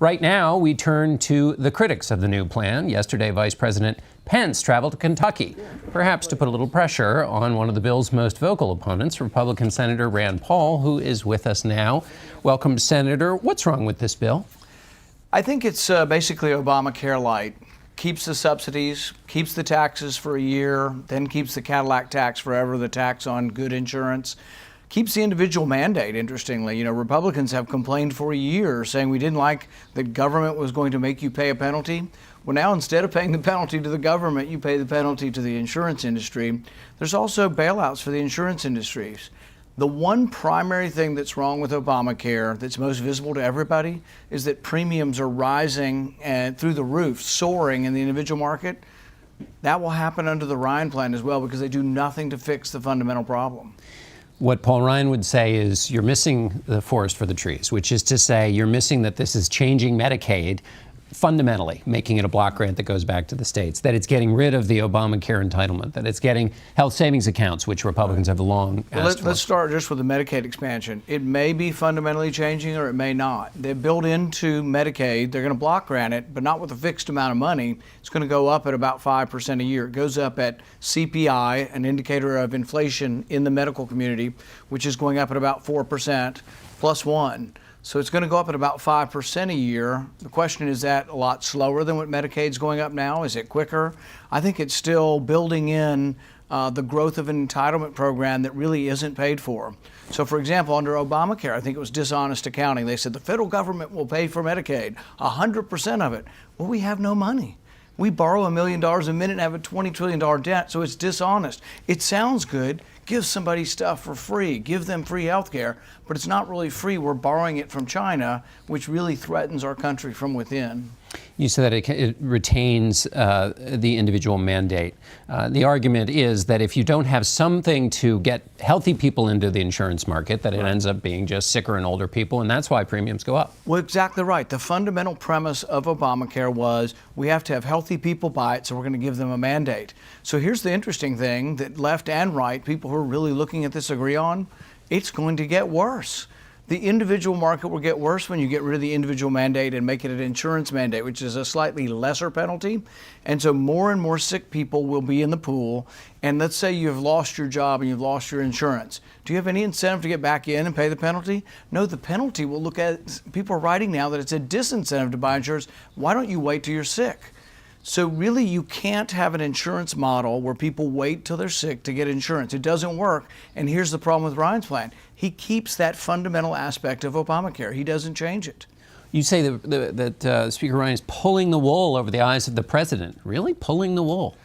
Right now, we turn to the critics of the new plan. Yesterday, Vice President Pence traveled to Kentucky, perhaps to put a little pressure on one of the bill's most vocal opponents, Republican Senator Rand Paul, who is with us now. Welcome, Senator. What's wrong with this bill? I think it's basically Obamacare light. Keeps the subsidies, keeps the taxes for a year, then keeps the Cadillac tax forever, the tax on good insurance. Keeps the individual mandate, interestingly. You know, Republicans have complained for a year saying we didn't like that government was going to make you pay a penalty. Well, now instead of paying the penalty to the government, you pay the penalty to the insurance industry. There's also bailouts for the insurance industries. The one primary thing that's wrong with Obamacare that's most visible to everybody is that premiums are rising and through the roof, soaring in the individual market. That will happen under the Ryan plan as well because they do nothing to fix the fundamental problem. What Paul Ryan would say is you're missing the forest for the trees, which is to say you're missing that this is changing Medicaid fundamentally, making it a block grant that goes back to the states, that it's getting rid of the Obamacare entitlement, that it's getting health savings accounts, which Republicans have long asked for. Let's start just with the Medicaid expansion. It may be fundamentally changing or it may not. They're built into Medicaid. They're going to block grant it, but not with a fixed amount of money. It's going to go up at about 5% a year. It goes up at CPI, an indicator of inflation in the medical community, which is going up at about 4% plus 1. So it's going to go up at about 5% a year. The question is that a lot slower than what Medicaid's going up now? Is it quicker? I think it's still building in the growth of an entitlement program that really isn't paid for. So, for example, under Obamacare, I think it was dishonest accounting. They said the federal government will pay for Medicaid, 100% of it. Well, we have no money. We borrow $1 million a minute and have a $20 trillion debt, so it's dishonest. It sounds good. Give somebody stuff for free. Give them free health care, but it's not really free. We're borrowing it from China, which really threatens our country from within. You said that it retains the individual mandate. The argument is that if you don't have something to get healthy people into the insurance market, that it ends up being just sicker and older people, and that's why premiums go up. Well, exactly right. The fundamental premise of Obamacare was we have to have healthy people buy it, so we're going to give them a mandate. So here's the interesting thing that left and right, people who are really looking at this agree on, it's going to get worse. The individual market will get worse when you get rid of the individual mandate and make it an insurance mandate, which is a slightly lesser penalty. And so more and more sick people will be in the pool. And let's say you've lost your job and you've lost your insurance. Do you have any incentive to get back in and pay the penalty? No, the penalty will look at, people are writing now that it's a disincentive to buy insurance. Why don't you wait till you're sick? So really, you can't have an insurance model where people wait till they're sick to get insurance. It doesn't work. And here's the problem with Ryan's plan. He keeps that fundamental aspect of Obamacare. He doesn't change it. You say that Speaker Ryan is pulling the wool over the eyes of the president. Really? Pulling the wool?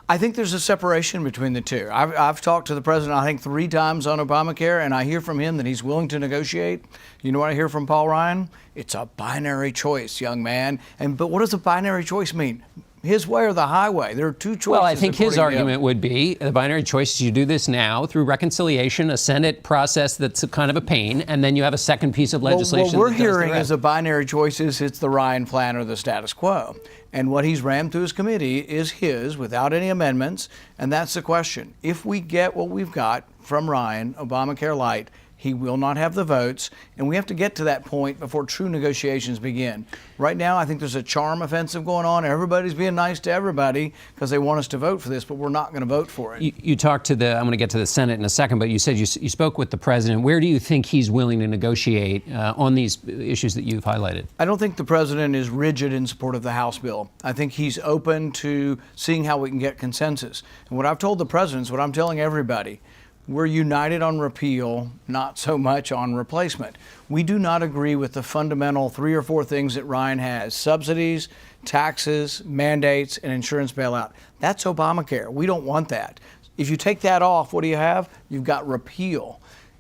I think there's a separation between the two. I've talked to the president, I think, 3 times on Obamacare, and I hear from him that he's willing to negotiate. You know what I hear from Paul Ryan? It's a binary choice, young man. But what does a binary choice mean? His way or the highway? There are 2 choices. Well, I think his argument would be the binary choice is you do this now through reconciliation, a Senate process that's kind of a pain, and then you have a second piece of legislation. What we're hearing is a binary choice is it's the Ryan plan or the status quo. And what he's rammed through his committee is his without any amendments. And that's the question. If we get what we've got from Ryan, Obamacare light, he will not have the votes, and we have to get to that point before true negotiations begin. Right now, I think there's a charm offensive going on. Everybody's being nice to everybody because they want us to vote for this, but we're not going to vote for it. You talked to I'm going to get to the Senate in a second, but you said you spoke with the president. Where do you think he's willing to negotiate on these issues that you've highlighted? I don't think the president is rigid in support of the House bill. I think he's open to seeing how we can get consensus. And what I've told the president is what I'm telling everybody. We're united on repeal, not so much on replacement. We do not agree with the fundamental 3 or 4 things that Ryan has: subsidies, taxes, mandates, and insurance bailout. That's Obamacare. We don't want that. If you take that off, what do you have? You've got repeal.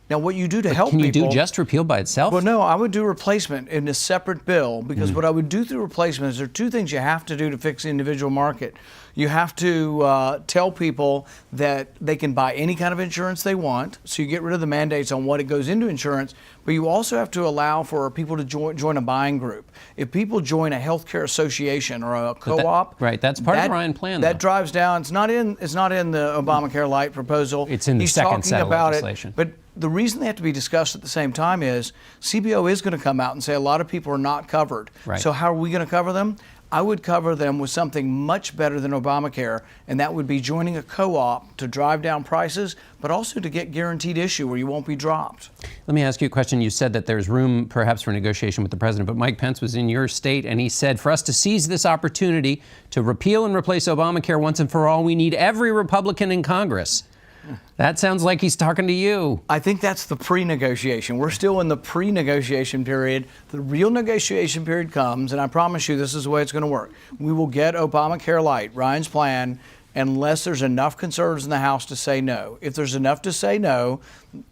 Now, what you do to help people... Can you do just repeal by itself? Well, no, I would do replacement in a separate bill because what I would do through replacement is there are 2 things you have to do to fix the individual market. You have to tell people that they can buy any kind of insurance they want, so you get rid of the mandates on what it goes into insurance, but you also have to allow for people to join a buying group. If people join a healthcare association or a co-op... Right, that's part of the Ryan plan, That drives down... It's not in the Obamacare light proposal. It's in the second set of legislation. But the reason they have to be discussed at the same time is CBO is going to come out and say a lot of people are not covered. Right. So how are we going to cover them? I would cover them with something much better than Obamacare, and that would be joining a co-op to drive down prices, but also to get guaranteed issue where you won't be dropped. Let me ask you a question. You said that there's room perhaps for negotiation with the president, but Mike Pence was in your state and he said, for us to seize this opportunity to repeal and replace Obamacare once and for all, we need every Republican in Congress. That sounds like he's talking to you. I think that's the pre-negotiation. We're still in the pre-negotiation period. The real negotiation period comes, and I promise you this is the way it's going to work. We will get Obamacare Light, Ryan's plan, unless there's enough conservatives in the House to say no. If there's enough to say no,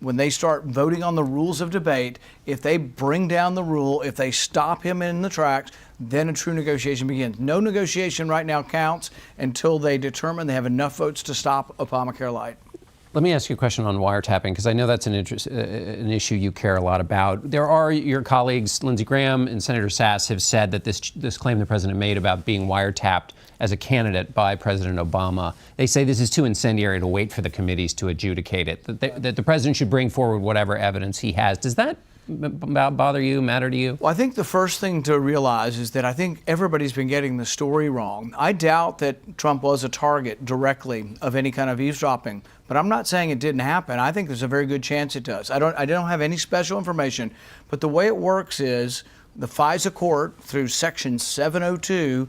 when they start voting on the rules of debate, if they bring down the rule, if they stop him in the tracks, then a true negotiation begins. No negotiation right now counts until they determine they have enough votes to stop Obamacare Light. Let me ask you a question on wiretapping, because I know that's an issue you care a lot about. There are your colleagues, Lindsey Graham and Senator Sass, have said that this claim the president made about being wiretapped as a candidate by President Obama, they say this is too incendiary to wait for the committees to adjudicate it, that the president should bring forward whatever evidence he has. Does that bother you, matter to you? Well, I think the first thing to realize is that I think everybody's been getting the story wrong. I doubt that Trump was a target directly of any kind of eavesdropping, but I'm not saying it didn't happen. I think there's a very good chance it does. I don't have any special information, but the way it works is the FISA court, through Section 702,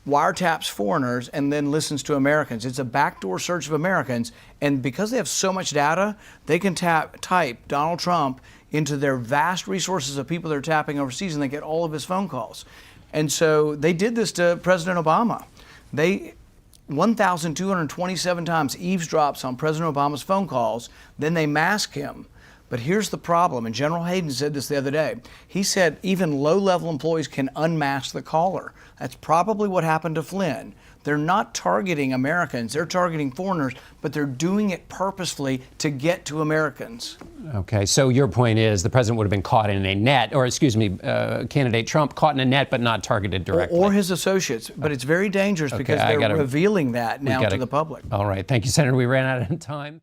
wiretaps foreigners and then listens to Americans. It's a backdoor search of Americans, and because they have so much data, they can type Donald Trump into their vast resources of people they're tapping overseas, and they get all of his phone calls. And so they did this to President Obama. They 1,227 times eavesdrops on President Obama's phone calls, then they mask him. But here's the problem, and General Hayden said this the other day. He said even low-level employees can unmask the caller. That's probably what happened to Flynn. They're not targeting Americans, they're targeting foreigners, but they're doing it purposefully to get to Americans. Okay, so your point is the president would have been caught in a net, or excuse me, candidate Trump caught in a net but not targeted directly. Or his associates, but it's very dangerous because they're revealing that now to the public. All right, thank you, Senator. We ran out of time.